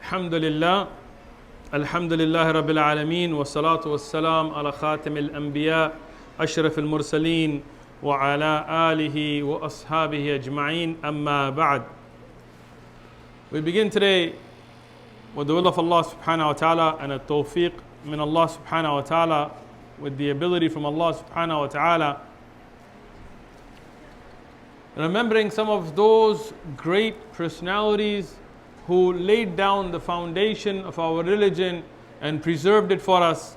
الحمد لله الحمد لله رب العالمين والصلاة والسلام على خاتم الأنبياء أشرف المرسلين وعلى آله وأصحابه أجمعين أما بعد. We begin today with the will of Allah subhanahu wa ta'ala and a tawfiq min Allah subhanahu wa ta'ala, with the ability from Allah subhanahu wa ta'ala, remembering some of those great personalities who laid down the foundation of our religion and preserved it for us.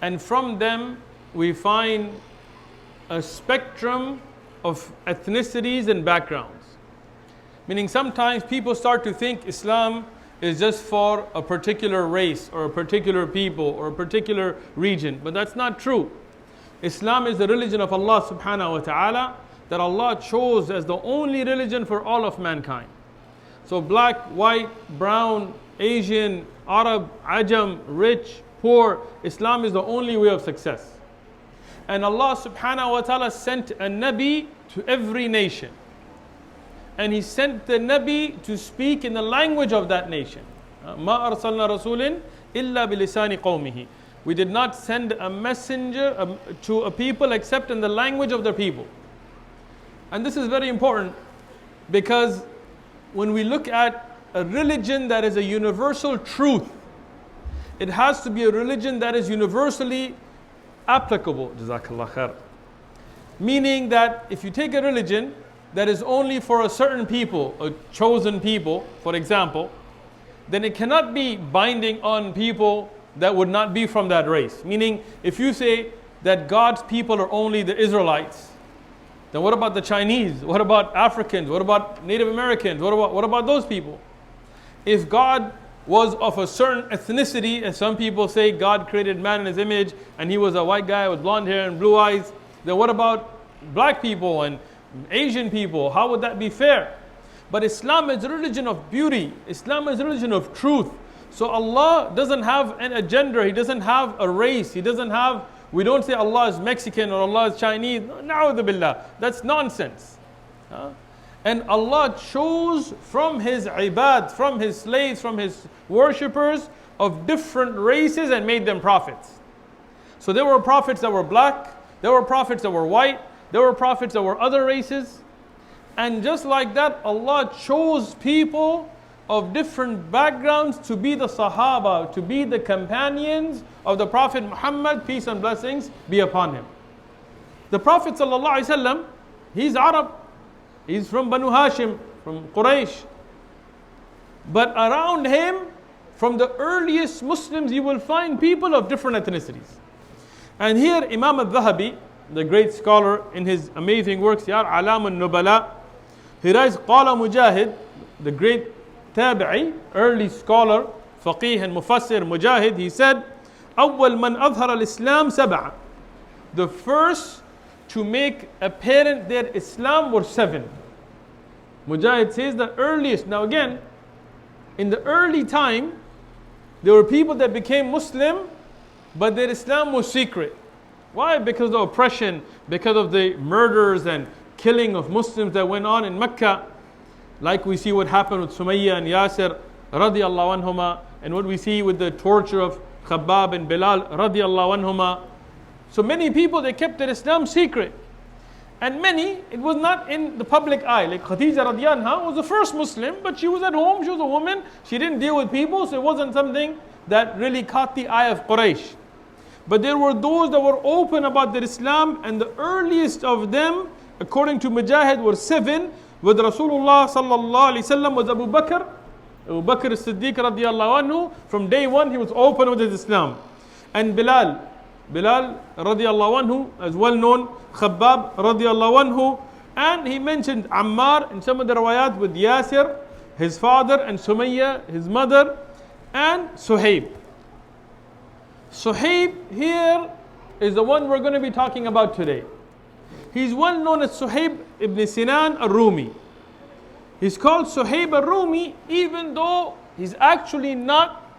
And from them we find a spectrum of ethnicities and backgrounds. Meaning sometimes people start to think Islam is just for a particular race or a particular people or a particular region. But that's not true. Islam is the religion of Allah subhanahu wa ta'ala that Allah chose as the only religion for all of mankind. So black, white, brown, Asian, Arab, Ajam, rich, poor, Islam is the only way of success. And Allah subhanahu wa ta'ala sent a Nabi to every nation. And He sent the Nabi to speak in the language of that nation. مَا أَرْسَلْنَا رَسُولٍ إِلَّا بِلِسَانِ قَوْمِهِ. We did not send a messenger to a people except in the language of their people. And this is very important because when we look at a religion that is a universal truth, it has to be a religion that is universally applicable. Jazakallah khair. Meaning that if you take a religion that is only for a certain people, a chosen people, for example, then it cannot be binding on people that would not be from that race. Meaning, if you say that God's people are only the Israelites, then what about the Chinese? What about Africans? What about Native Americans? What about those people? If God was of a certain ethnicity, as some people say God created man in His image and He was a white guy with blonde hair and blue eyes, then what about black people and Asian people? How would that be fair? But Islam is a religion of beauty. Islam is a religion of truth. So Allah doesn't have an agenda. He doesn't have a race. We don't say Allah is Mexican or Allah is Chinese. Na'udhu billah. That's nonsense. And Allah chose from His ibad, from His slaves, from His worshippers of different races and made them prophets. So there were prophets that were black, there were prophets that were white, there were prophets that were other races. And just like that, Allah chose people of different backgrounds to be the Sahaba, to be the companions of the Prophet Muhammad, peace and blessings be upon him. The Prophet ﷺ, he's Arab, he's from Banu Hashim, from Quraysh. But around him, from the earliest Muslims, you will find people of different ethnicities. And here Imam al-Dhahabi, the great scholar, in his amazing works, Yar Alam al-Nubala, he writes, Qala Mujahid, the great Tabi'i, early scholar, faqih and mufassir, Mujahid, he said, أول من أظهر الإسلام سبعة. The first to make apparent their Islam were 7. Mujahid says the earliest. Now again, in the early time, there were people that became Muslim, but their Islam was secret. Why? Because of the oppression, because of the murders and killing of Muslims that went on in Mecca. Like we see what happened with Sumayya and Yasir radiallahu anhuma, and what we see with the torture of Khabbab and Bilal radiallahu anhuma. So many people, they kept their Islam secret. And many, it was not in the public eye. Like Khadija radiallahu anha was the first Muslim, but she was at home, she was a woman, she didn't deal with people, so it wasn't something that really caught the eye of Quraysh. But there were those that were open about their Islam, and the earliest of them, according to Mujahid, were 7. With Rasulullah sallallahu alaihi wasallam was Abu Bakr as-Siddiq radiallahu anhu. From day one he was open with his Islam. And Bilal radiallahu anhu, as well known, Khabbab radiallahu anhu. And he mentioned Ammar in some of the riwayat with Yasir, his father, and Sumayya, his mother, and Suhaib. Suhaib here is the one we're going to be talking about today. He's well known as Suhaib ibn Sinan Ar-Rumi. He's called Suhaib Ar-Rumi even though he's actually not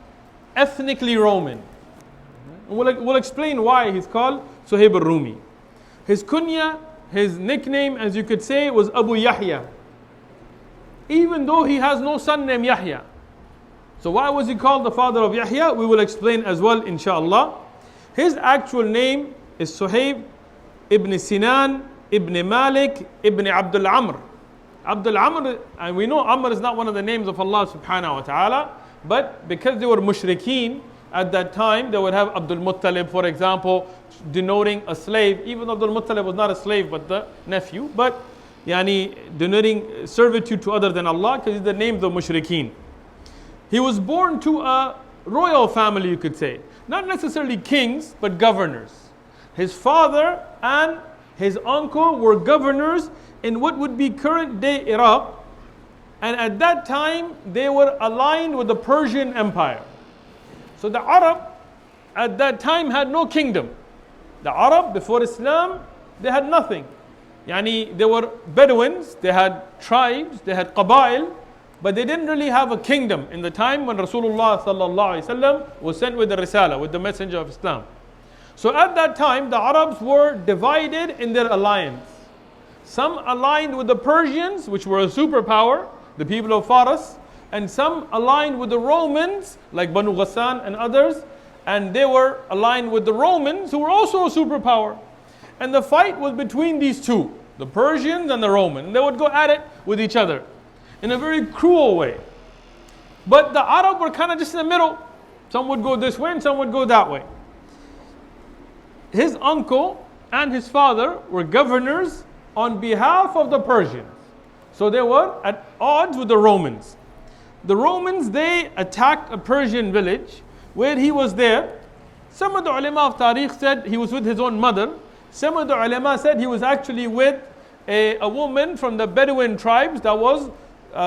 ethnically Roman. We'll explain why he's called Suhaib Ar-Rumi. His kunya, his nickname, as you could say, was Abu Yahya. Even though he has no son named Yahya. So why was he called the father of Yahya? We will explain as well, inshallah. His actual name is Suhaib ibn Sinan ibn Malik ibn Abdul Amr. Abdul Amr, and we know Amr is not one of the names of Allah subhanahu wa ta'ala, but because they were mushrikeen at that time, they would have Abdul Muttalib, for example, denoting a slave, even though Abdul Muttalib was not a slave but the nephew, but denoting servitude to other than Allah, because it's the name of the mushrikeen. He was born to a royal family, you could say. Not necessarily kings, but governors. His father and his uncle were governors in what would be current day Iraq. And at that time, they were aligned with the Persian Empire. So the Arab at that time had no kingdom. The Arab before Islam, they had nothing. They were Bedouins, they had tribes, they had Qabail, but they didn't really have a kingdom in the time when Rasulullah sallallahu alaihi wasallam was sent with the Risala, with the messenger of Islam. So at that time, the Arabs were divided in their alliance. Some aligned with the Persians, which were a superpower, the people of Faras, and some aligned with the Romans, like Banu Ghassan and others, and they were aligned with the Romans, who were also a superpower. And the fight was between these two, the Persians and the Romans. And they would go at it with each other in a very cruel way. But the Arab were kind of just in the middle. Some would go this way and some would go that way. His uncle and his father were governors on behalf of the Persians. So they were at odds with the Romans. The Romans, they attacked a Persian village where he was there. Some of the ulama of Tariq said he was with his own mother. Some of the ulama said he was actually with a woman from the Bedouin tribes that was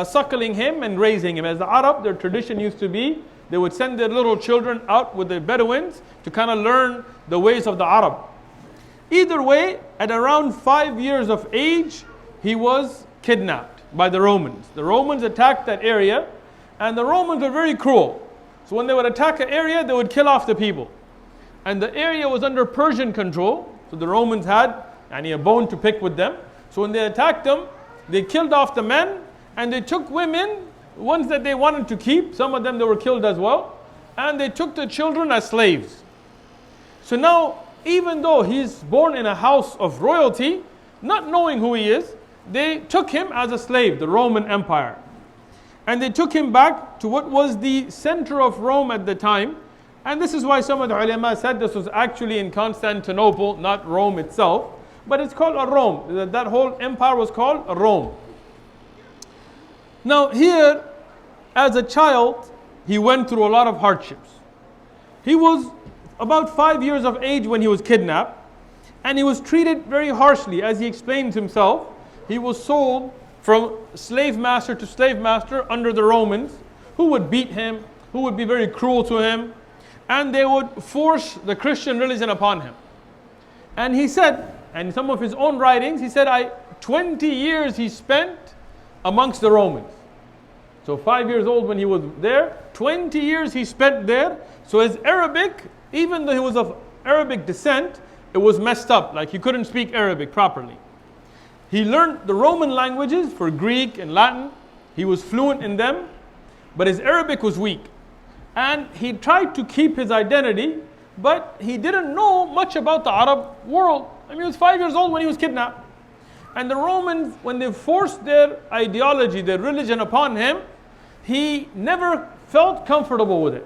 suckling him and raising him. As the Arab, their tradition used to be, they would send their little children out with the Bedouins to kind of learn the ways of the Arab. Either way, at around 5 years of age, he was kidnapped by the Romans. The Romans attacked that area, and the Romans were very cruel. So when they would attack an area, they would kill off the people. And the area was under Persian control, so the Romans had a bone to pick with them. So when they attacked them, they killed off the men, and they took women, ones that they wanted to keep. Some of them, they were killed as well. And they took the children as slaves. So now, even though he's born in a house of royalty, not knowing who he is, they took him as a slave, the Roman Empire. And they took him back to what was the center of Rome at the time. And this is why some of the ulama said this was actually in Constantinople, not Rome itself. But it's called Rome. That whole empire was called Rome. Now here, as a child, he went through a lot of hardships. He was about 5 years of age when he was kidnapped. And he was treated very harshly. As he explained himself, he was sold from slave master to slave master under the Romans, who would beat him, who would be very cruel to him, and they would force the Christian religion upon him. And he said, and in some of his own writings, he said, 20 years he spent amongst the Romans. So 5 years old when he was there, 20 years he spent there. So his Arabic, even though he was of Arabic descent, it was messed up, like he couldn't speak Arabic properly. He learned the Roman languages for Greek and Latin. He was fluent in them, but his Arabic was weak. And he tried to keep his identity, but he didn't know much about the Arab world. He was 5 years old when he was kidnapped. And the Romans, when they forced their ideology, their religion upon him, he never felt comfortable with it.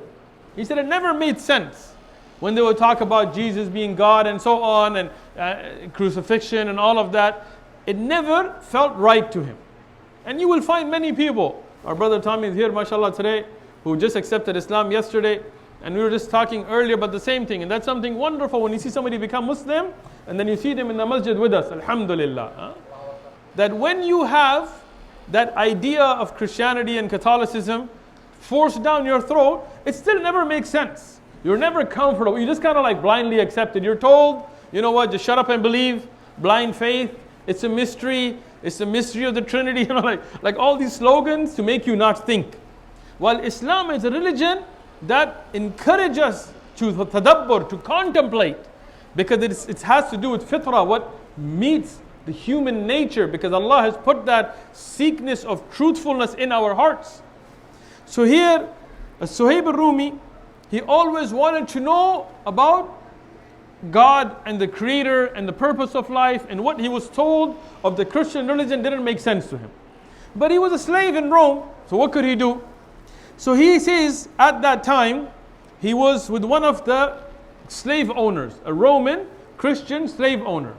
He said it never made sense. When they would talk about Jesus being God and so on, and crucifixion and all of that, it never felt right to him. And you will find many people, our brother Tommy is here, mashallah, today, who just accepted Islam yesterday, and we were just talking earlier about the same thing. And that's something wonderful when you see somebody become Muslim, and then you see them in the masjid with us, alhamdulillah. That when you have that idea of Christianity and Catholicism forced down your throat, it still never makes sense. You're never comfortable. You just kind of like blindly accept it. You're told, you know what, just shut up and believe. Blind faith. It's a mystery. It's the mystery of the Trinity. Like all these slogans to make you not think. While Islam is a religion that encourages us to tadabbur, to contemplate, because it has to do with fitrah, what meets the human nature, because Allah has put that seekness of truthfulness in our hearts. So here, Suhaib Ar-Rumi, he always wanted to know about God and the Creator and the purpose of life, and what he was told of the Christian religion didn't make sense to him. But he was a slave in Rome, so what could he do? So he says at that time, he was with one of the slave owners, a Roman Christian slave owner.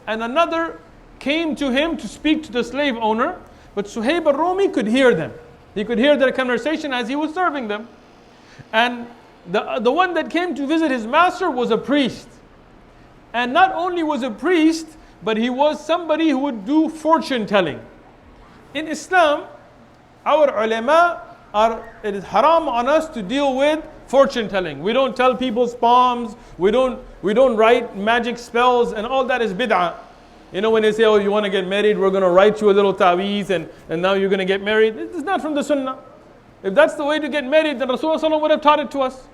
And another came to him to speak to the slave owner, but Suhaib Ar-Rumi could hear them. He could hear their conversation as he was serving them. And the one that came to visit his master was a priest. And not only was a priest, but he was somebody who would do fortune telling. In Islam, our ulama it is haram on us to deal with fortune telling. We don't tell people's palms, we don't write magic spells, and all that is bid'ah. You know, when they say, oh, you want to get married, we're going to write you a little ta'weez and now you're going to get married. It's not from the sunnah. If that's the way to get married, then Rasulullah would have taught it to us.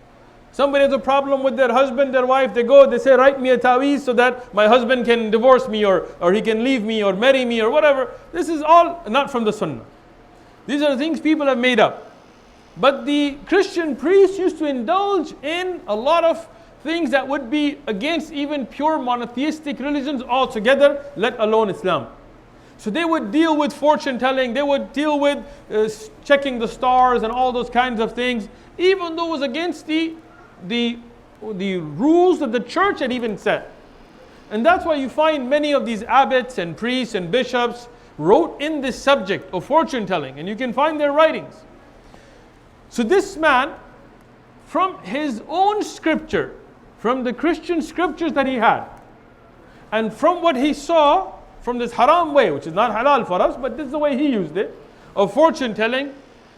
Somebody has a problem with their husband, their wife, they say, write me a ta'weez so that my husband can divorce me or he can leave me or marry me or whatever. This is all not from the sunnah. These are the things people have made up. But the Christian priests used to indulge in a lot of things that would be against even pure monotheistic religions altogether, let alone Islam. So they would deal with fortune telling, they would deal with checking the stars and all those kinds of things, even though it was against the rules that the church had even set. And that's why you find many of these abbots and priests and bishops wrote in this subject of fortune telling, and you can find their writings. So this man, from his own scripture, from the Christian scriptures that he had, and from what he saw from this haram way, which is not halal for us, but this is the way he used it, of fortune telling,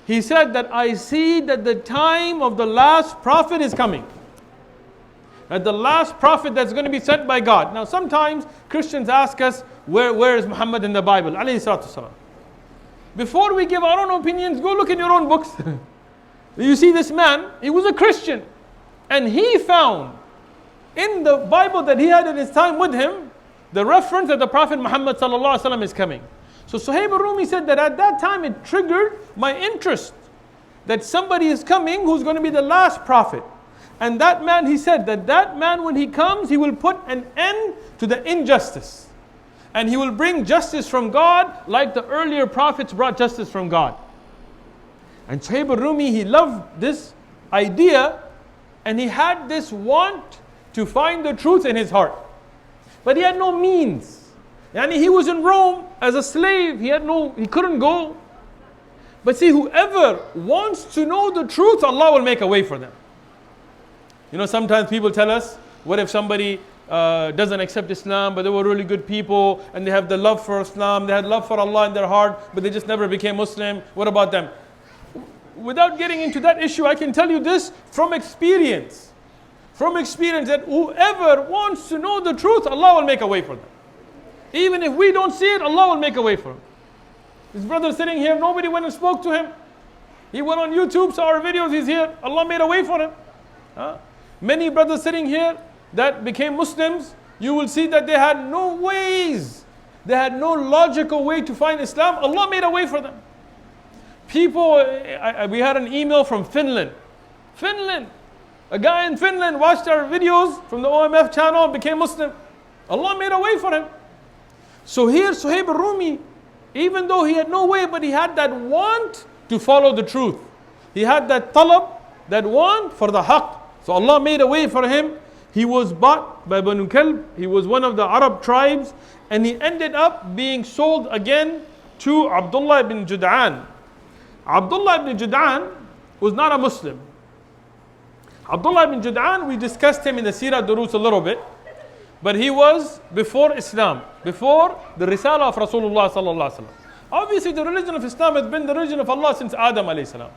he said that I see that the time of the last prophet is coming. That the last prophet that's going to be sent by God. Now sometimes Christians ask us, where is Muhammad in the Bible? Alayhi salatu wasalam. Before we give our own opinions, go look in your own books. You see this man, he was a Christian. And he found in the Bible that he had at his time with him, the reference that the Prophet Muhammad sallallahu alaihi wasallam is coming. So Suhaib Ar-Rumi said that at that time it triggered my interest that somebody is coming who's going to be the last prophet. And that man, he said that man when he comes, he will put an end to the injustice. And he will bring justice from God like the earlier prophets brought justice from God. And Suhaib Ar-Rumi, he loved this idea and he had this want to find the truth in his heart. But he had no means. Yani he was in Rome as a slave, he couldn't go. But see, whoever wants to know the truth, Allah will make a way for them. You know, sometimes people tell us, what if somebody doesn't accept Islam, but they were really good people and they have the love for Islam, they had love for Allah in their heart, but they just never became Muslim. What about them? Without getting into that issue, I can tell you this from experience. From experience, that whoever wants to know the truth, Allah will make a way for them. Even if we don't see it, Allah will make a way for him. His brother sitting here, nobody went and spoke to him. He went on YouTube, saw our videos, he's here. Allah made a way for him. Many brothers sitting here that became Muslims, you will see that they had no ways. They had no logical way to find Islam. Allah made a way for them. People, we had an email from Finland. Finland. A guy in Finland watched our videos from the OMF channel and became Muslim. Allah made a way for him. So here Suhaib Ar-Rumi, even though he had no way, but he had that want to follow the truth. He had that talab, that want for the haqq. So Allah made a way for him. He was bought by Banu Kalb. He was one of the Arab tribes. And he ended up being sold again to Abdullah ibn Jud'an. Abdullah ibn Jud'an was not a Muslim. Abdullah ibn Jud'an, we discussed him in the Seerah Durus a little bit. But he was before Islam, before the Risala of Rasulullah sallallahu alaihi wasallam. Obviously the religion of Islam has been the religion of Allah since Adam alayhi salam.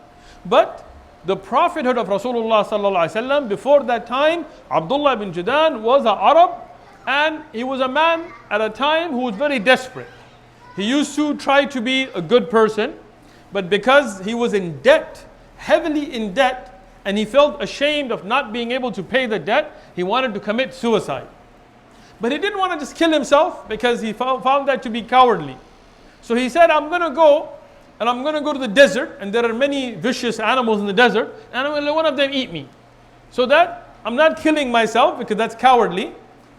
But the prophethood of Rasulullah sallallahu alaihi wasallam, before that time, Abdullah ibn Jud'an was an Arab, and he was a man at a time who was very desperate. He used to try to be a good person, but because he was in debt, heavily in debt, and he felt ashamed of not being able to pay the debt, he wanted to commit suicide. But he didn't want to just kill himself because he found that to be cowardly. So he said, I'm going to go and I'm going to go to the desert, and there are many vicious animals in the desert, and I'm going to let one of them eat me. So that I'm not killing myself, because that's cowardly,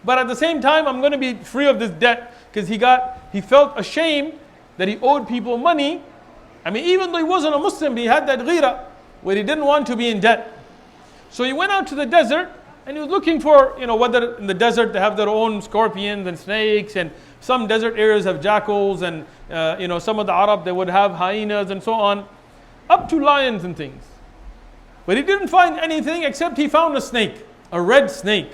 but at the same time I'm going to be free of this debt, because he felt ashamed that he owed people money. I mean, even though he wasn't a Muslim, he had that ghira where he didn't want to be in debt. So he went out to the desert, and he was looking for, whether in the desert they have their own scorpions and snakes, and some desert areas have jackals, and some of the Arab, they would have hyenas and so on, up to lions and things. But he didn't find anything except he found a snake, a red snake.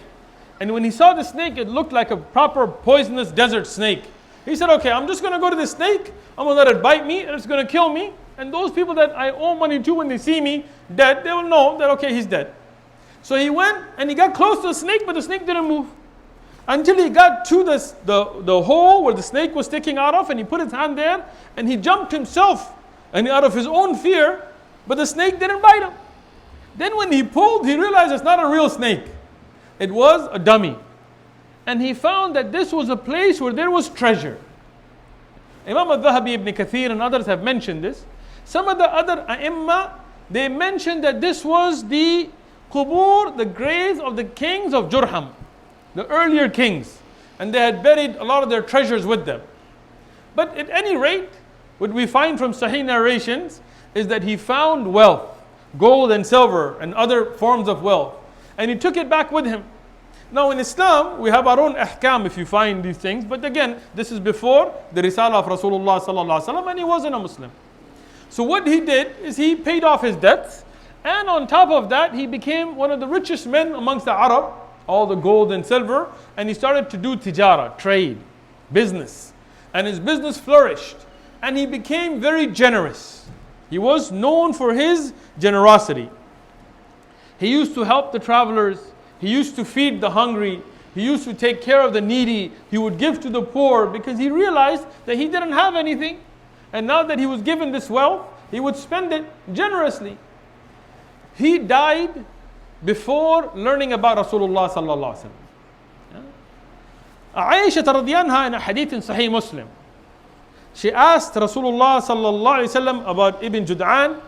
And when he saw the snake, it looked like a proper poisonous desert snake. He said, okay, I'm just going to go to this snake, I'm going to let it bite me, and it's going to kill me. And those people that I owe money to, when they see me dead, they will know that, okay, he's dead. So he went and he got close to the snake, but the snake didn't move. Until he got to the hole where the snake was sticking out of, and he put his hand there, and he jumped himself, and out of his own fear, but the snake didn't bite him. Then when he pulled, he realized it's not a real snake. It was a dummy. And he found that this was a place where there was treasure. Imam al-Dhahabi, Ibn Kathir and others have mentioned this. Some of the other A'imma, they mentioned that this was the qubur, the graves of the kings of Jurham, the earlier kings. And they had buried a lot of their treasures with them. But at any rate, what we find from Sahih narrations is that he found wealth, gold and silver and other forms of wealth. And he took it back with him. Now in Islam, we have our own ahkam if you find these things. But again, this is before the Risalah of Rasulullah sallallahu alaihi wasallam, and he wasn't a Muslim. So what he did is he paid off his debts. And on top of that, he became one of the richest men amongst the Arab, all the gold and silver. And he started to do tijara, trade, business. And his business flourished. And he became very generous. He was known for his generosity. He used to help the travelers. He used to feed the hungry. He used to take care of the needy. He would give to the poor because he realized that he didn't have anything. And now that he was given this wealth, he would spend it generously. He died before learning about Rasulullah sallallahu alaihi wasallam. Aisha radhiyallahu anha, in a hadith in Sahih Muslim, she asked Rasulullah sallallahu alaihi wasallam about Ibn Jud'an,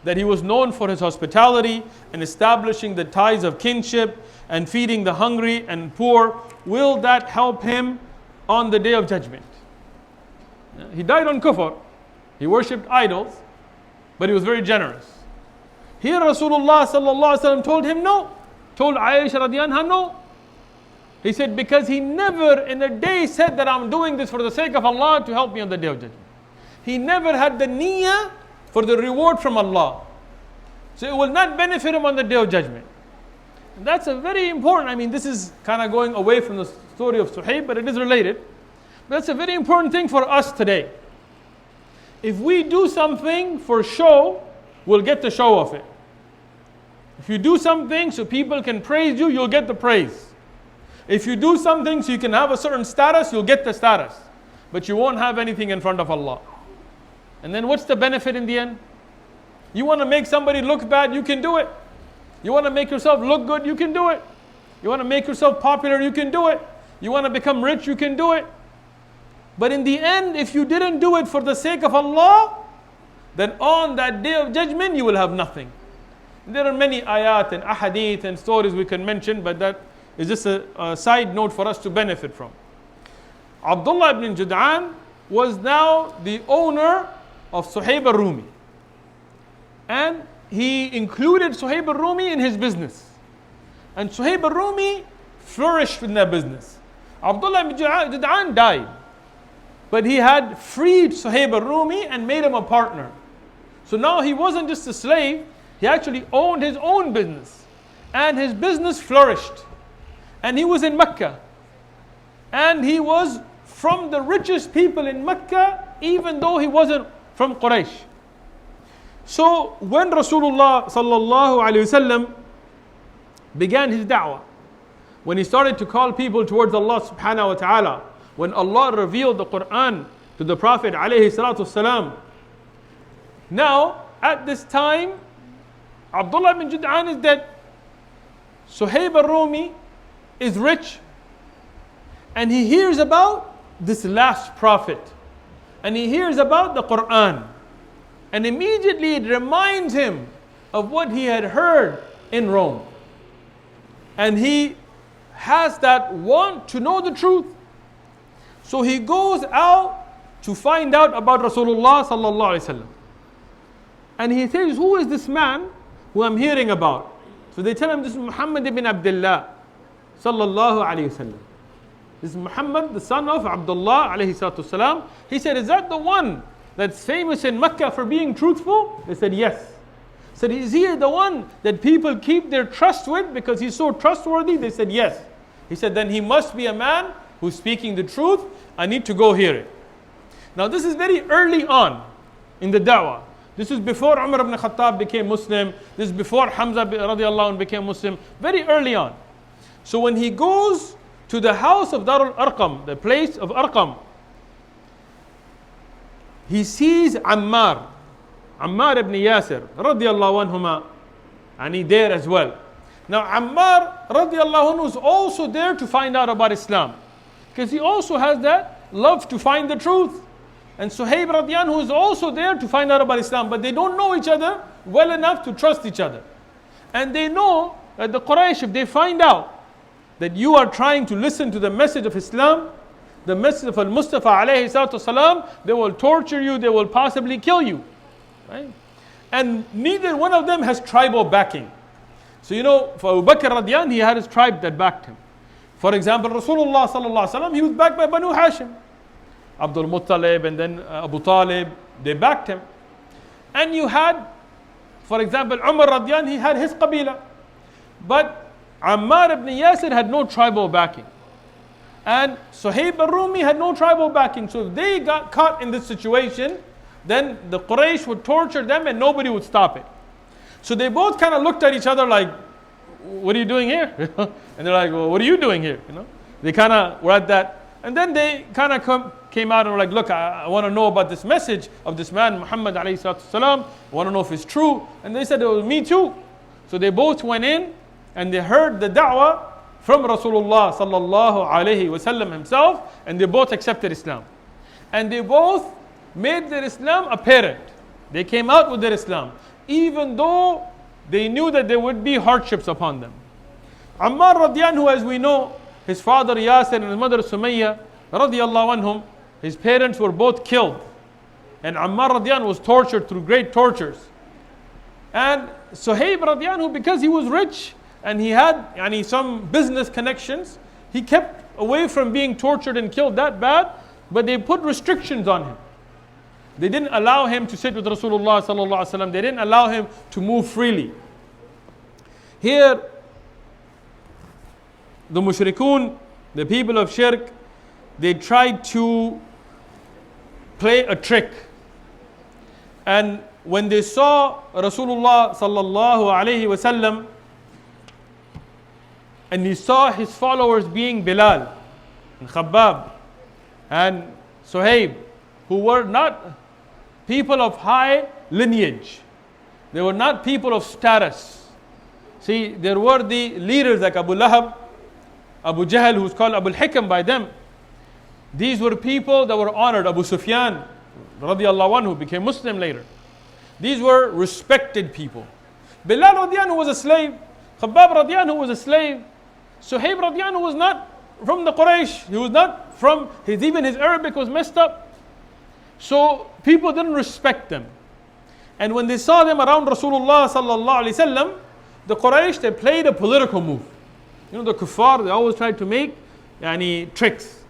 that he was known for his hospitality and establishing the ties of kinship and feeding the hungry and poor. Will that help him on the day of judgment? He died on kufr. He worshipped idols, but he was very generous. Here Rasulullah sallallahu alaihi wasallam told him no. Told Aisha radhiyallahu anha no. He said, because he never in a day said that I'm doing this for the sake of Allah to help me on the day of judgment. He never had the niyyah for the reward from Allah. So it will not benefit him on the day of judgment. And that's a very important, this is kind of going away from the story of Suhaib, but it is related. But that's a very important thing for us today. If we do something for show, we'll get the show of it. If you do something so people can praise you, you'll get the praise. If you do something so you can have a certain status, you'll get the status. But you won't have anything in front of Allah. And then what's the benefit in the end? You want to make somebody look bad, you can do it. You want to make yourself look good, you can do it. You want to make yourself popular, you can do it. You want to become rich, you can do it. But in the end, if you didn't do it for the sake of Allah, then on that day of judgment, you will have nothing. There are many ayat and ahadith and stories we can mention, but that is just a side note for us to benefit from. Abdullah ibn Jud'an was now the owner of Suhaib Ar-Rumi. And he included Suhaib Ar-Rumi in his business. And Suhaib Ar-Rumi flourished in that business. Abdullah ibn Jud'an died. But he had freed Suhaib Ar-Rumi and made him a partner. So now he wasn't just a slave, he actually owned his own business. And his business flourished. And he was in Mecca. And he was from the richest people in Mecca, even though he wasn't from Quraysh. So when Rasulullah sallallahu alaihi wasallam began his da'wah, when he started to call people towards Allah subhanahu wa ta'ala, when Allah revealed the Quran to the Prophet alayhi salatu wasalam, now at this time Abdullah ibn Jud'an is dead. Suhaib Ar-Rumi is rich, and he hears about this last prophet, and he hears about the Quran. And immediately it reminds him of what he had heard in Rome. And he has that want to know the truth. So he goes out to find out about Rasulullah sallallahu alaihi wasallam. And he says, who is this man who I'm hearing about? So they tell him, this is Muhammad ibn Abdullah sallallahu alaihi wasallam. This is Muhammad, the son of Abdullah alayhi salatu wasalam. He said, is that the one that's famous in Mecca for being truthful? They said, yes. He said, is he the one that people keep their trust with because he's so trustworthy? They said, yes. He said, then he must be a man who's speaking the truth. I need to go hear it. Now this is very early on in the da'wah. This is before Umar ibn Khattab became Muslim. This is before Hamza radiallahu anhu became Muslim. Very early on. So when he goes to the house of Darul Arqam, the place of Arqam, he sees Ammar ibn Yasir radiallahu anhuma, and he there as well. Now Ammar radiallahu anhu is also there to find out about Islam, because he also has that love to find the truth. And Suhaib radiallahu anhu is also there to find out about Islam, but they don't know each other well enough to trust each other. And they know that the Quraysh, if they find out that you are trying to listen to the message of Islam, the message of Al-Mustafa alayhi salatu salam, they will torture you, they will possibly kill you. Right? And neither one of them has tribal backing. So you know, for Abu Bakr radiallahu anh, he had his tribe that backed him. For example, Rasulullah sallallahu alaihi wasallam, he was backed by Banu Hashim. Abdul Muttalib and then Abu Talib, they backed him. And you had, for example, Umar radiallahu anh, he had his qabila. But Ammar ibn Yasir had no tribal backing. And Suhaib Ar-Rumi had no tribal backing. So if they got caught in this situation, then the Quraysh would torture them and nobody would stop it. So they both kind of looked at each other like, what are you doing here? And they're like, well, what are you doing here? You know, they kind of were at that. And then they kind of came out and were like, look, I want to know about this message of this man, Muhammad alayhi salatu salam. I want to know if it's true. And they said, it was me too. So they both went in and they heard the da'wah from Rasulullah sallallahu alayhi wasallam himself, and they both accepted Islam. And they both made their Islam apparent. They came out with their Islam, even though they knew that there would be hardships upon them. Ammar radiallahu anhu, as we know, his father Yasir and his mother Sumayya radiallahu anhum, his parents were both killed. And Ammar radiallahu anhu was tortured through great tortures. And Suhaib radiallahu anhu, because he was rich and he had some business connections, he kept away from being tortured and killed that bad, but they put restrictions on him. They didn't allow him to sit with Rasulullah sallallahu alaihi wasallam. They didn't allow him to move freely. Here, the mushrikun, the people of shirk, they tried to play a trick. And when they saw Rasulullah sallallahu alaihi wasallam, and he saw his followers being Bilal and Khabbab and Suhaib, who were not people of high lineage. They were not people of status. See, there were the leaders like Abu Lahab, Abu Jahl, who's called Abu al-Hikam by them. These were people that were honored. Abu Sufyan radiallahu anhu became Muslim later. These were respected people. Bilal radiallahu anhu was a slave. Khabbab radiallahu anhu was a slave. Suhaib radiallahu anhu was not from the Quraysh. He was not from, even his Arabic was messed up. So people didn't respect them. And when they saw them around Rasulullah sallallahu alaihi wasallam, the Quraysh, they played a political move. You know, the kuffar, they always tried to make tricks.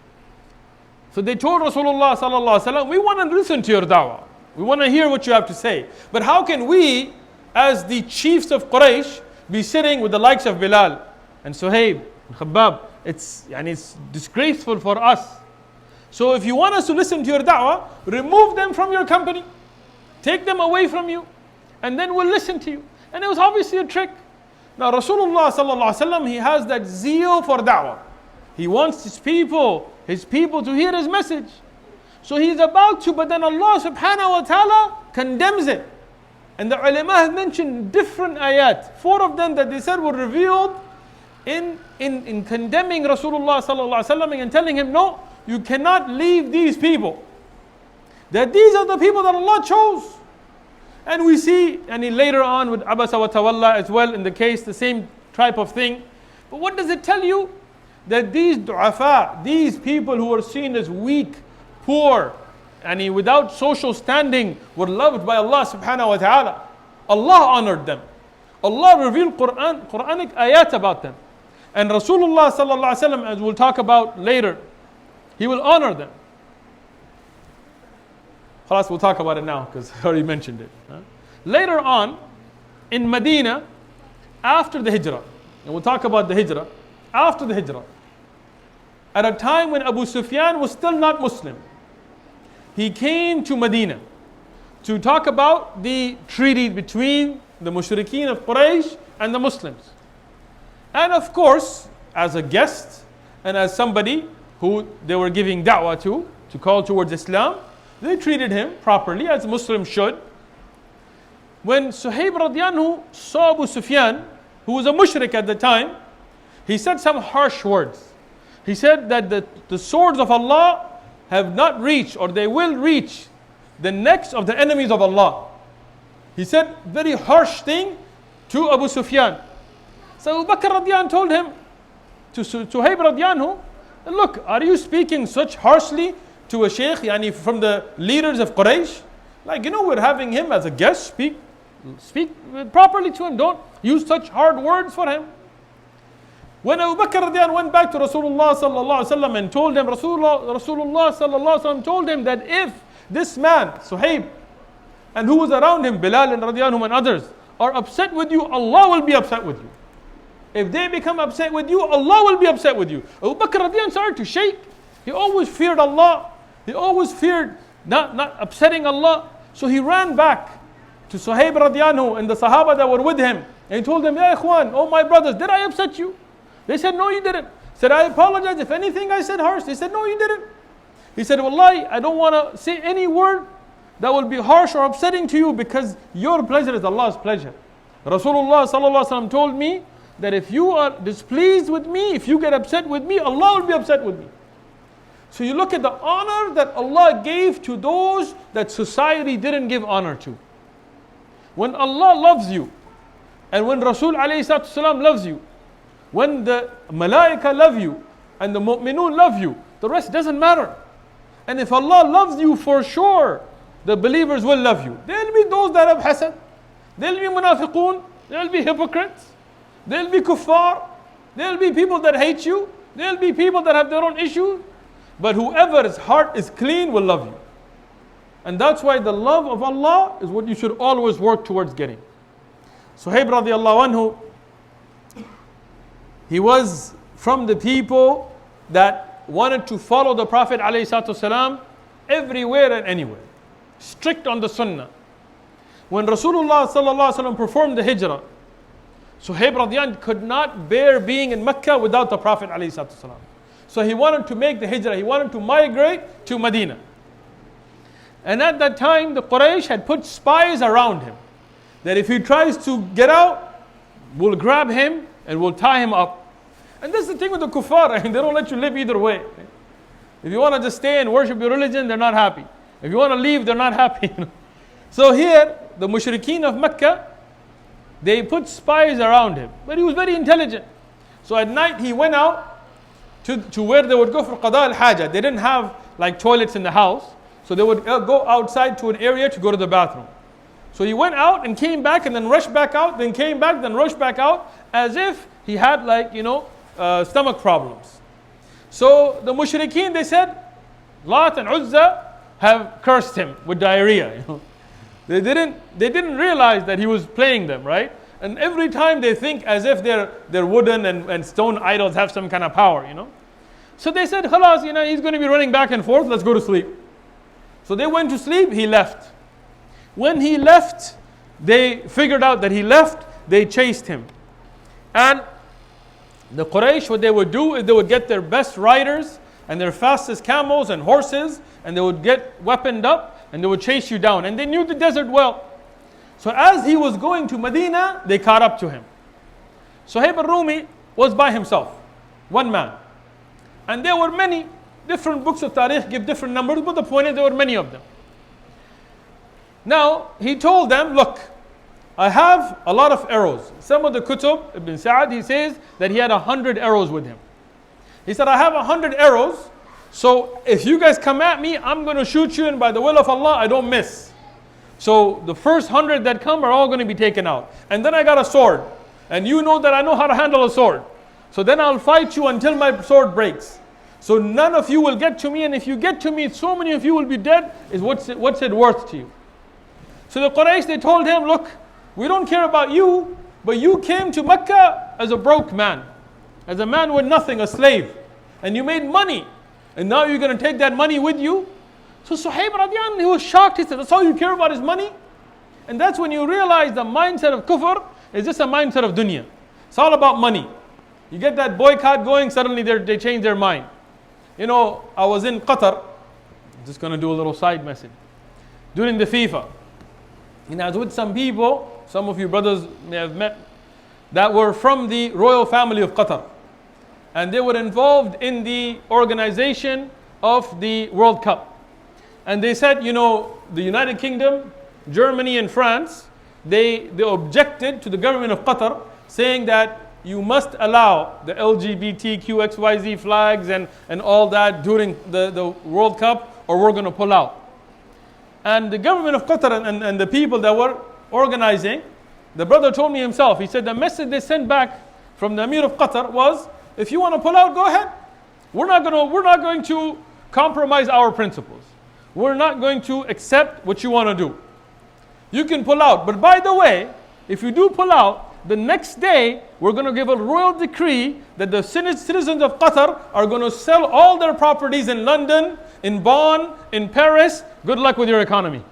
So they told Rasulullah sallallahu alaihi wasallam, we want to listen to your da'wah. We want to hear what you have to say. But how can we, as the chiefs of Quraysh, be sitting with the likes of Bilal and Suhaib and Khabbab? It's disgraceful for us. So if you want us to listen to your da'wah, remove them from your company. Take them away from you. And then we'll listen to you. And it was obviously a trick. Now Rasulullah sallallahu alaihi wasallam, he has that zeal for da'wah. He wants his people to hear his message. So he's about to, but then Allah subhanahu wa ta'ala condemns it. And the ulama have mentioned different ayat. 4 of them that they said were revealed in condemning Rasulullah sallallahu alaihi wasallam and telling him, no, you cannot leave these people. That these are the people that Allah chose. And we see, and later on with Abasa wa Tawalla as well, in the case, the same type of thing. But what does it tell you? That these du'afa, these people who are seen as weak, poor, and without social standing, were loved by Allah subhanahu wa ta'ala. Allah honored them. Allah revealed Quranic ayat about them. And Rasulullah sallallahu alaihi wasallam, as we'll talk about later, he will honor them. Khalas, we'll talk about it now because I already mentioned it. Later on, in Madinah, after the Hijra, and we'll talk about the Hijra, after the Hijra, at a time when Abu Sufyan was still not Muslim, he came to Madinah to talk about the treaty between the mushrikeen of Quraysh and the Muslims. And of course, as a guest and as somebody who they were giving da'wah to call towards Islam, they treated him properly, as Muslims should. When Suhaib radiallahu saw Abu Sufyan, who was a mushrik at the time, he said some harsh words. He said that the swords of Allah have not reached, or they will reach, the necks of the enemies of Allah. He said very harsh thing to Abu Sufyan. So Abu Bakr radiallahu told him, to Suhaib radiallahu, look, are you speaking such harshly to a Shaykh, yani from the leaders of Quraysh? Like, we're having him as a guest, speak properly to him, don't use such hard words for him. When Abu Bakr radiallahu went back to Rasulullah sallallahu alaihi wasallam and told him, Rasulullah sallallahu alaihi wasallam told him that if this man, Suhaib, and who was around him, Bilal and radiallahu and others, are upset with you, Allah will be upset with you. If they become upset with you, Allah will be upset with you. Abu Bakr radiallahu started to shake. He always feared Allah. He always feared not upsetting Allah. So he ran back to Suhaib radiallahu and the Sahaba that were with him. And he told them, Ya Ikhwan, oh my brothers, did I upset you? They said, no, you didn't. He said, I apologize if anything I said harsh. They said, no, you didn't. He said, Wallahi, I don't want to say any word that will be harsh or upsetting to you, because your pleasure is Allah's pleasure. Rasulullah sallallahu alaihi wasallam told me that if you are displeased with me, if you get upset with me, Allah will be upset with me. So you look at the honor that Allah gave to those that society didn't give honor to. When Allah loves you, and when Rasul alayhi salatu loves you, when the malaika love you, and the mu'minun love you, the rest doesn't matter. And if Allah loves you, for sure, the believers will love you. There'll be those that have hasad. There'll be munafiqun. There'll be hypocrites. There'll be kuffar. There'll be people that hate you. There'll be people that have their own issues. But whoever's heart is clean will love you. And that's why the love of Allah is what you should always work towards getting. Suhaib radiallahu anhu, he was from the people that wanted to follow the Prophet alayhi salatu wasalam everywhere and anywhere. Strict on the sunnah. When Rasulullah sallallahu alaihi wasallam performed the hijrah, Suhaib radiallahu anhu could not bear being in Mecca without the Prophet alayhi salatu wasalam. So he wanted to make the hijrah, he wanted to migrate to Madinah. And at that time, the Quraysh had put spies around him, that if he tries to get out, we'll grab him and we'll tie him up. And this is the thing with the kuffar, they don't let you live either way. If you want to just stay and worship your religion, they're not happy. If you want to leave, they're not happy. So here, the mushrikeen of Mecca, they put spies around him. But he was very intelligent. So at night, he went out to where they would go for qada al-haja. They didn't have like toilets in the house. So they would go outside to an area to go to the bathroom. So he went out and came back and then rushed back out, then came back, then rushed back out, as if he had stomach problems. So the mushrikeen, they said, Lat and Uzza have cursed him with diarrhea. They didn't realize that he was playing them, right? And every time they think as if their wooden and stone idols have some kind of power, So they said, Khalas, he's going to be running back and forth, let's go to sleep. So they went to sleep, he left. When he left, they figured out that he left, they chased him. And the Quraysh, what they would do is they would get their best riders and their fastest camels and horses, and they would get weaponed up and they would chase you down. And they knew the desert well. So as he was going to Medina, they caught up to him. Suhaib Ar-Rumi was by himself, one man. And there were many different books of Tariq give different numbers, but the point is there were many of them. Now, he told them, look, I have a lot of arrows. Some of the Kutub, Ibn Sa'ad, he says that he had 100 arrows with him. He said, I have 100 arrows, so if you guys come at me, I'm going to shoot you, and by the will of Allah, I don't miss. So the first 100 that come are all going to be taken out. And then I got a sword, and you know that I know how to handle a sword. So then I'll fight you until my sword breaks. So none of you will get to me, and if you get to me, so many of you will be dead. Is what's it worth to you? So the Quraysh, they told him, look, we don't care about you, but you came to Mecca as a broke man, as a man with nothing, a slave, and you made money, and now you're going to take that money with you? So Suhaib radiallahu anhu, he was shocked. He said, that's all you care about is money? And that's when you realize the mindset of kufr is just a mindset of dunya. It's all about money. You get that boycott going, suddenly they change their mind. You know, I was in Qatar, I'm just going to do a little side message, during the FIFA. And I was with some people, some of you brothers may have met, that were from the royal family of Qatar. And they were involved in the organization of the World Cup. And they said, you know, the United Kingdom, Germany and France, they objected to the government of Qatar, saying that you must allow the LGBTQXYZ flags and all that during the World Cup, or we're going to pull out. And the government of Qatar and the people that were organizing, the brother told me himself, he said the message they sent back from the Emir of Qatar was, if you want to pull out, go ahead. We're not going to compromise our principles. We're not going to accept what you want to do. You can pull out. But by the way, if you do pull out, the next day, we're going to give a royal decree that the citizens of Qatar are going to sell all their properties in London, in Bonn, in Paris. Good luck with your economy.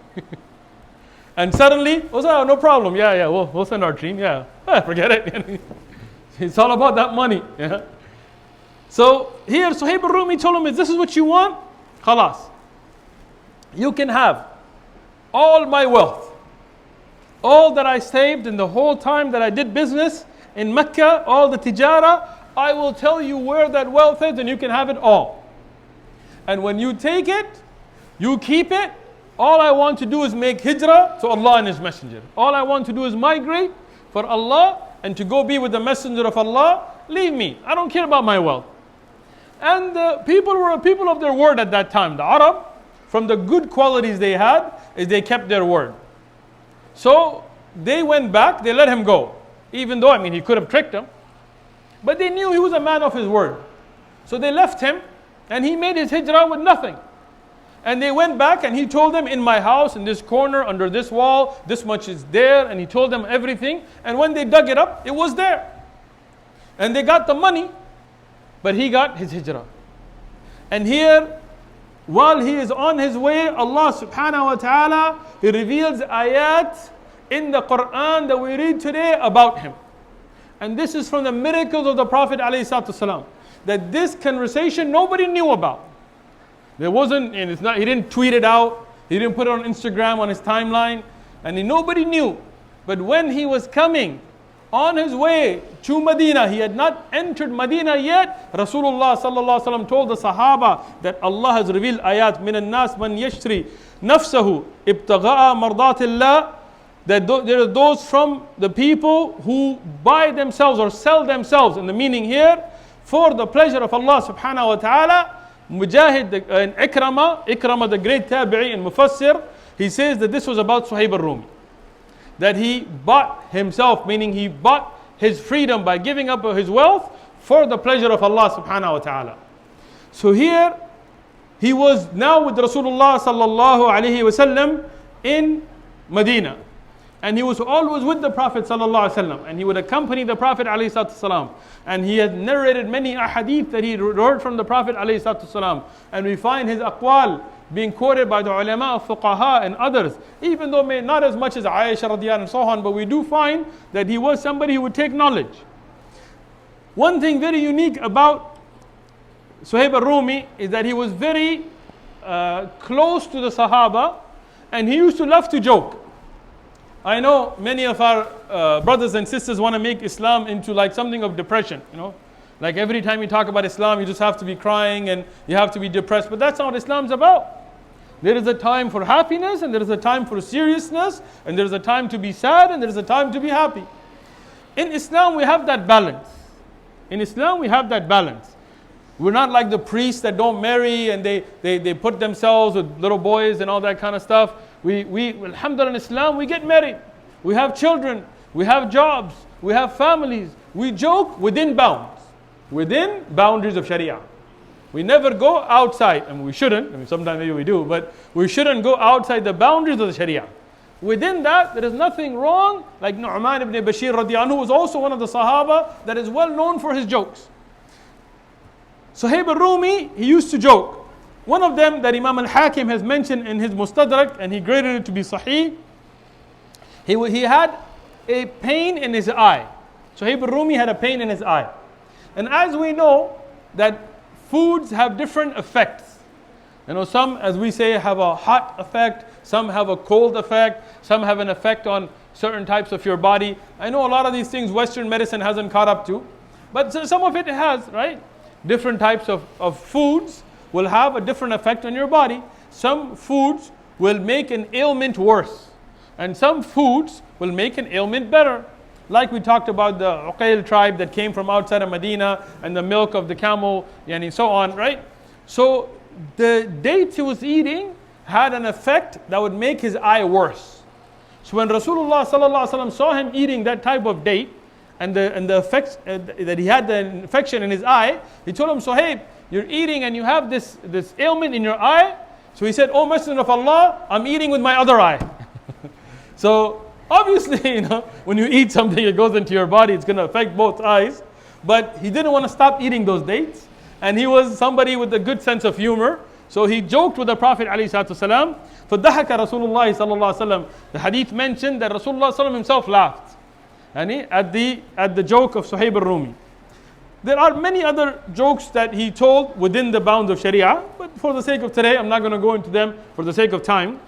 And suddenly, oh, no problem. Yeah, we'll send our team. Yeah, forget it. It's all about that money. Yeah. So here, Suhaib Ar-Rumi told him, if this is what you want, khalas. You can have all my wealth. All that I saved in the whole time that I did business in Mecca, all the tijara, I will tell you where that wealth is and you can have it all. And when you take it, you keep it. All I want to do is make hijrah to Allah and His Messenger. All I want to do is migrate for Allah and to go be with the Messenger of Allah. Leave me. I don't care about my wealth. And the people were people of their word at that time. The Arab, from the good qualities they had, is they kept their word. So they went back, they let him go. Even though, he could have tricked them. But they knew he was a man of his word. So they left him, and he made his hijrah with nothing. And they went back, and he told them, in my house, in this corner, under this wall, this much is there. And he told them everything. And when they dug it up, it was there. And they got the money, but he got his hijrah. And here, while he is on his way, Allah subhanahu wa ta'ala, He reveals ayat in the Quran that we read today about him. And this is from the miracles of the Prophet ﷺ, that this conversation nobody knew about. There wasn't, and it's not, he didn't tweet it out, he didn't put it on Instagram on his timeline, and nobody knew. But when he was coming on his way to Madinah, he had not entered Madinah yet. Rasulullah sallallahu alaihi wasallam told the Sahaba that Allah has revealed ayat, min al-nas man yashtri nafsahu ibtagha'a mardatillah, that there are those from the people who buy themselves or sell themselves, and the meaning here, for the pleasure of Allah subhanahu wa ta'ala. Mujahid and Ikrama the great tabi'i and mufassir, he says that this was about Suhaib Ar-Rumi, that he bought himself, meaning he bought his freedom by giving up his wealth for the pleasure of Allah subhanahu wa ta'ala. So here, he was now with Rasulullah sallallahu alayhi wasallam in Madinah. And he was always with the Prophet sallallahu alaihi wasallam, and he would accompany the Prophet alayhi salatu. And he had narrated many ahadith that he heard from the Prophet alayhi salatu. And we find his aqwal being quoted by the ulama of fuqaha and others, even though not as much as Aisha radiyallahu and so on, but we do find that he was somebody who would take knowledge. One thing very unique about Suhaib Ar-Rumi is that he was very close to the Sahaba, and he used to love to joke. I know many of our brothers and sisters want to make Islam into like something of depression, Like every time you talk about Islam, you just have to be crying and you have to be depressed. But that's not what Islam's about. There is a time for happiness, and there is a time for seriousness, and there is a time to be sad, and there is a time to be happy. In Islam, we have that balance. In Islam, we have that balance. We're not like the priests that don't marry and they put themselves with little boys and all that kind of stuff. We alhamdulillah, in Islam, we get married. We have children. We have jobs. We have families. We joke within bounds. Within boundaries of Sharia. We never go outside. I mean, we shouldn't. I mean, sometimes maybe we do. But we shouldn't go outside the boundaries of the Sharia. Within that, there is nothing wrong. Like Nu'man ibn Bashir radiallahu anhu was also one of the Sahaba that is well known for his jokes. Suhaib Ar-Rumi, he used to joke. One of them that Imam al-Hakim has mentioned in his Mustadrak, and he graded it to be Sahih, he had a pain in his eye. Suhaib Ar-Rumi had a pain in his eye. And as we know, that foods have different effects. You know, some, as we say, have a hot effect, some have a cold effect, some have an effect on certain types of your body. I know a lot of these things Western medicine hasn't caught up to, but some of it has, right? Different types of foods will have a different effect on your body. Some foods will make an ailment worse, and some foods will make an ailment better. Like we talked about the Uqayl tribe that came from outside of Madinah, and the milk of the camel, and so on, right? So the dates he was eating had an effect that would make his eye worse. So when Rasulullah sallallahu alaihi wasallam saw him eating that type of date, and the effects that he had the infection in his eye, he told him, Suhaib, you're eating and you have this ailment in your eye. So he said, "O Messenger of Allah, I'm eating with my other eye." So obviously, you know, when you eat something, it goes into your body, it's going to affect both eyes. But he didn't want to stop eating those dates, and he was somebody with a good sense of humor. So he joked with the Prophet ﷺ. فَضَحَكَ رَسُولُ اللَّهِ صَلَّى اللَّهُ عَلَيْهِ وسلم. The hadith mentioned that Rasulullah ﷺ himself laughed at the joke of Suhaib Ar-Rumi. There are many other jokes that he told within the bounds of Sharia, but for the sake of today, I'm not going to go into them for the sake of time.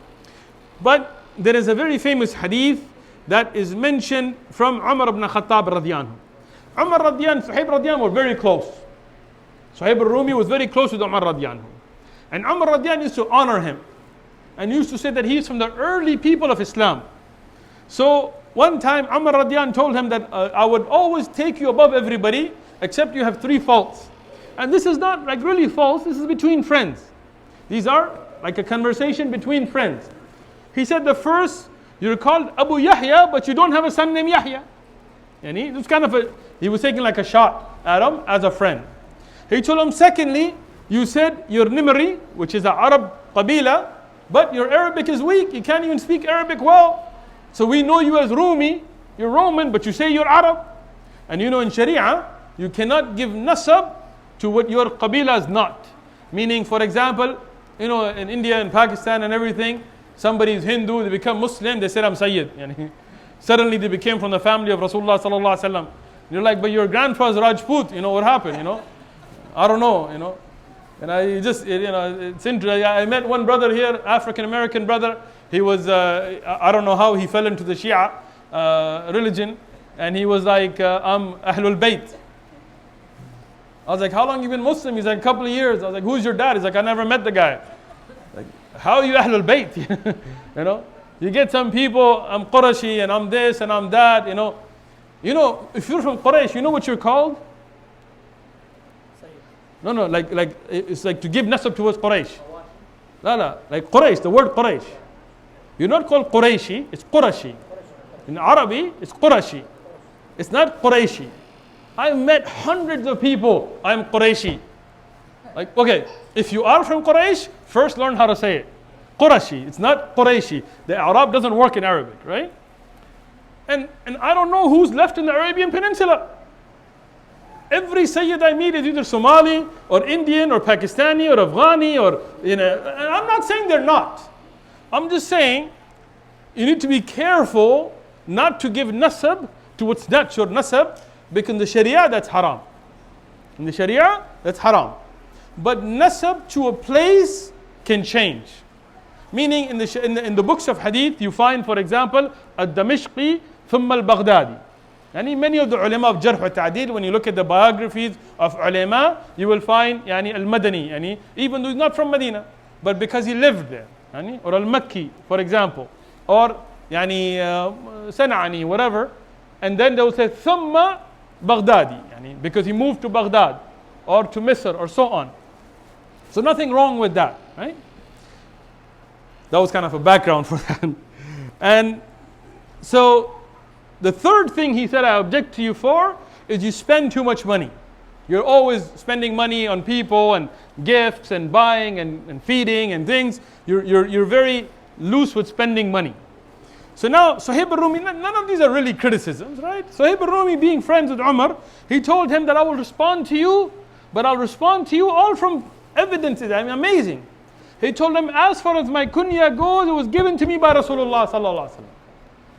But there is a very famous hadith that is mentioned from Umar ibn Khattab radiyallahu anhu. Umar radiyallahu anhu, Suhaib radiyallahu anhu were very close. Suhaib Ar-Rumi was very close with Umar radiyallahu anhu. And Umar radiyallahu anhu used to honor him and used to say that he is from the early people of Islam. So one time Umar radiyallahu anhu told him that I would always take you above everybody except you have 3 faults. And this is not like really faults, this is between friends. These are like a conversation between friends. He said the first, you're called Abu Yahya, but you don't have a son named Yahya. And he was taking like a shot at him as a friend. He told him, secondly, you said you're Nimri, which is an Arab qabila, but your Arabic is weak, you can't even speak Arabic well. So we know you as Rumi, you're Roman, but you say you're Arab. And you know in Sharia, you cannot give nasab to what your qabila is not. Meaning, for example, you know, in India and Pakistan and everything, somebody is Hindu, they become Muslim, they say I'm Sayyid. Suddenly they became from the family of Rasulullah sallallahu alaihi wasallam. You're like, but your grandfather's Rajput, you know what happened, you know? I don't know, you know. And I just, you know, it's interesting. I met one brother here, African American brother. He was, I don't know how he fell into the Shia religion. And he was like, I'm Ahlul Bayt. I was like, how long you been Muslim? He's like, a couple of years. I was like, who's your dad? He's like, I never met the guy. Like, how are you Ahlul Bayt? You know, you get some people, I'm Qurashi and I'm this and I'm that, you know. You know, if you're from Quraysh, you know what you're called? No, like it's like to give nasab towards Quraysh. No, like Quraysh, the word Quraysh. You're not called Qurayshi, it's Qurashi. In Arabic, it's Qurashi. It's not Qurayshi. I've met hundreds of people, I'm Qurayshi. Like, okay, if you are from Quraysh, first learn how to say it. Qurashi, it's not Qurayshi. The Arab doesn't work in Arabic, right? And I don't know who's left in the Arabian Peninsula. Every Sayyid I meet is either Somali or Indian or Pakistani or Afghani or, you know, and I'm not saying they're not. I'm just saying you need to be careful not to give nasab to what's not your nasab, because in the Sharia that's haram. In the Sharia that's haram. But nasab to a place can change. Meaning in the books of hadith you find, for example, al-Damashqi thumma al-Baghdadi. And many of the ulama of Jarh wa Ta'dil, when you look at the biographies of ulama, you will find al-Madani, even though he's not from Medina, but because he lived there. or al-Makki, for example, or San'ani, whatever, and then they will say Thumma Baghdadi, because he moved to Baghdad or to Misr or so on. So nothing wrong with that, right? That was kind of a background for that. And so the third thing he said I object to you for is you spend too much money. You're always spending money on people and gifts and buying and feeding and things. You're very loose with spending money. So now Suhaib Ar-Rumi, none of these are really criticisms, right? Suhaib Ar-Rumi, being friends with Umar, he told him that I will respond to you, but I'll respond to you all from evidences. Amazing. He told him, as far as my kunya goes, it was given to me by Rasulullah sallallahu alaihi wasallam.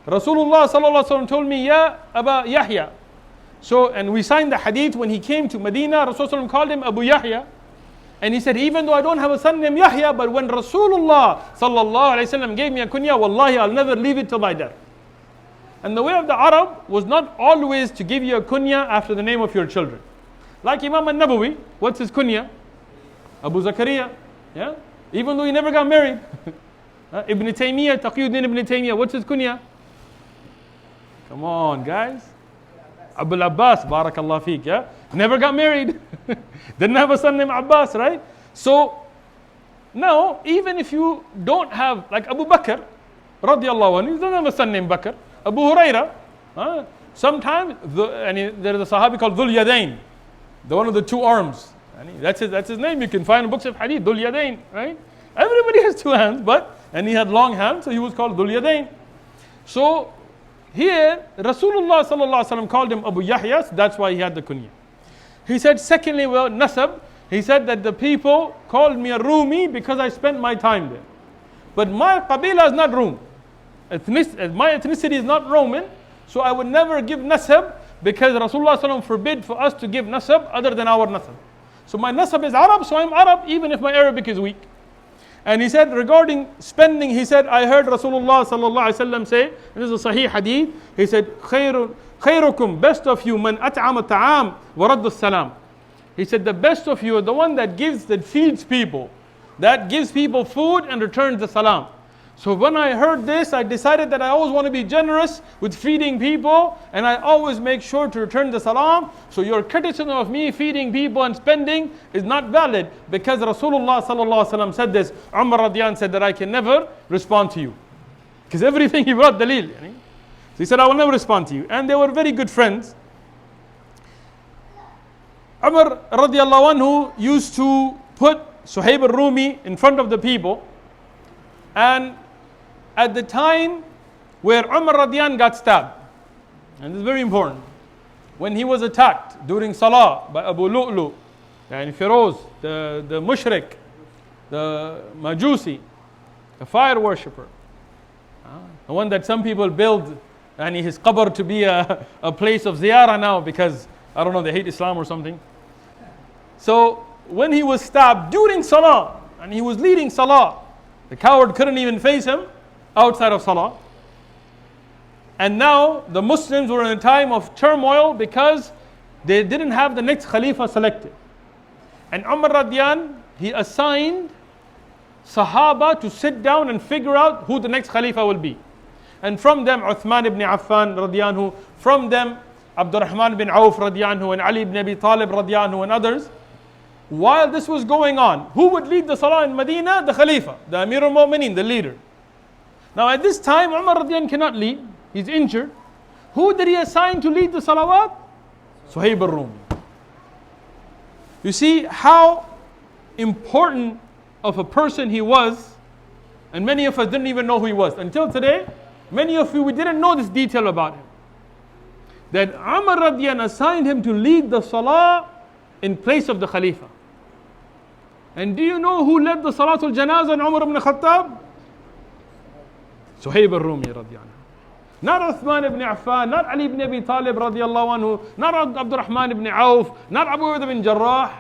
Rasulullah sallallahu alaihi wasallam told me, Ya Aba Yahya. So, and we signed the hadith when he came to Madinah, Rasulullah called him Abu Yahya. And he said, even though I don't have a son named Yahya, but when Rasulullah sallallahu alaihi wasallam gave me a kunya, wallahi, I'll never leave it till my death. And the way of the Arab was not always to give you a kunya after the name of your children. Like Imam al-Nabawi, what's his kunya? Abu Zakaria, yeah? Even though he never got married. Ibn Taymiyyah, Taqiyuddin Ibn Taymiyyah, what's his kunya? Come on, guys. Abul Abbas, barakallah feek, yeah? Never got married. Didn't have a son named Abbas, right? So, now, even if you don't have, like Abu Bakr, radiallahu anhu, he doesn't have a son named Bakr. Abu Huraira, sometimes, there is a Sahabi called Dhul Yadain, the one of the two arms. That's his name. You can find in books of hadith, Dhul Yadain, right? Everybody has two hands, and he had long hands, so he was called Dhul Yadain. So, here, Rasulullah sallallahu alaihi wasallam called him Abu Yahya, so that's why he had the kunya. He said, secondly, well, nasab, he said that the people called me a Rumi because I spent my time there. But my qabila is not Rum. My ethnicity is not Roman, so I would never give nasab because Rasulullah sallallahu alaihi wasallam forbid for us to give nasab other than our nasab. So my nasab is Arab, so I'm Arab even if my Arabic is weak. And he said regarding spending, he said, I heard Rasulullah sallallahu alaihi wasallam say, this is a sahih hadith, he said, khairukum, best of you, man at'ama ta'am wa radda salam. He said, the best of you are the one that feeds people, that gives people food and returns the salam. So when I heard this, I decided that I always want to be generous with feeding people, and I always make sure to return the salam. So your criticism of me feeding people and spending is not valid, because Rasulullah sallallahu alaihi wasallam said this. Umar radiyan said that I can never respond to you, because everything he brought dalil. So he said, I will never respond to you. And they were very good friends. Umar radiallahu anhu used to put Suhaib Ar-Rumi in front of the people, and at the time where Umar radiyan got stabbed, and this is very important, when he was attacked during Salah by Abu Lu'lu, and Firoz, the mushrik, the Majusi, the fire worshipper, the one that some people build and his qabr to be a place of ziyarah now because, I don't know, they hate Islam or something. So when he was stabbed during Salah, and he was leading Salah, the coward couldn't even face him outside of Salah. And now the Muslims were in a time of turmoil because they didn't have the next Khalifa selected. And Umar radiyan, he assigned Sahaba to sit down and figure out who the next Khalifa will be. And from them, Uthman ibn Affan radiyanhu, from them, Abdurrahman ibn Auf radiyanhu, and Ali ibn Abi Talib radiyanhu, and others. While this was going on, who would lead the Salah in Medina? The Khalifa, the Amir al-Mu'mineen, the leader. Now at this time, Umar radiyan cannot lead. He's injured. Who did he assign to lead the Salawat? Suhaib Ar-Rumi. You see how important of a person he was, and many of us didn't even know who he was. Until today, many of you, we didn't know this detail about him. That Umar radiyan assigned him to lead the Salah in place of the Khalifa. And do you know who led the Salatul Janazah in Umar ibn Khattab? Suhaib Ar-Rumi radiyan. Not Uthman ibn Affan, not Ali ibn Abi Talib radiallahu anhu, not Abdurrahman ibn Auf, not Abu Ubaida bin Jarrah.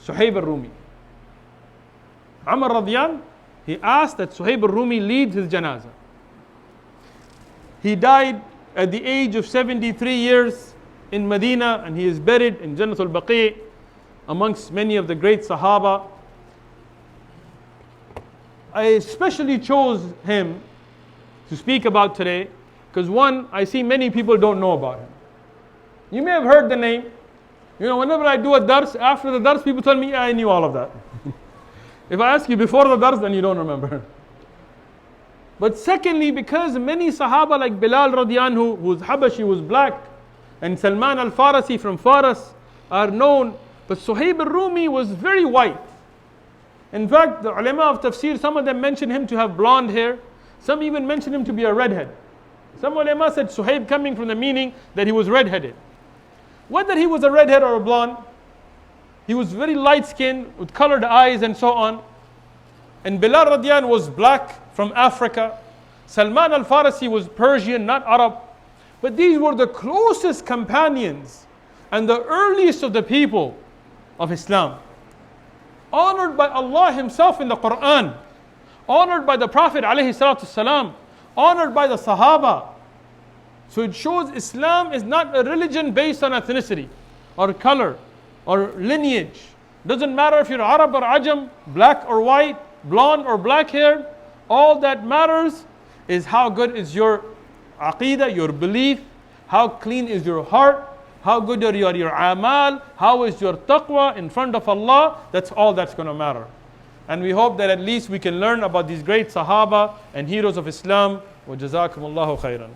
Suhaib Ar-Rumi. Umar radiyan, he asked that Suhaib Ar-Rumi lead his janazah. He died at the age of 73 years in Medina, and he is buried in Jannatul Baqi amongst many of the great Sahaba. I especially chose him to speak about today because one, I see many people don't know about him. You may have heard the name. You know, whenever I do a dars, after the dars, people tell me, yeah, I knew all of that. If I ask you before the dars, then you don't remember. But secondly, because many Sahaba like Bilal radiallahu anhu, who's Habashi, was black, and Salman al-Farisi from Faras are known, but Suhaib Ar-Rumi was very white. In fact, the ulama of tafsir, some of them mention him to have blonde hair. Some even mention him to be a redhead. Some ulama said Suhaib coming from the meaning that he was redheaded. Whether he was a redhead or a blonde, he was very light skinned with colored eyes and so on. And Bilal radiallahu anhu was black from Africa. Salman al-Farisi was Persian, not Arab. But these were the closest companions and the earliest of the people of Islam. Honored by Allah Himself in the Quran. Honored by the Prophet ﷺ. Honored by the Sahaba. So it shows Islam is not a religion based on ethnicity or color or lineage. Doesn't matter if you're Arab or Ajam, black or white, blonde or black hair. All that matters is how good is your aqeedah, your belief, how clean is your heart, how good are your amal, how is your taqwa in front of Allah. That's all that's going to matter. And we hope that at least we can learn about these great Sahaba and heroes of Islam. Wa jazakumullahu khairan.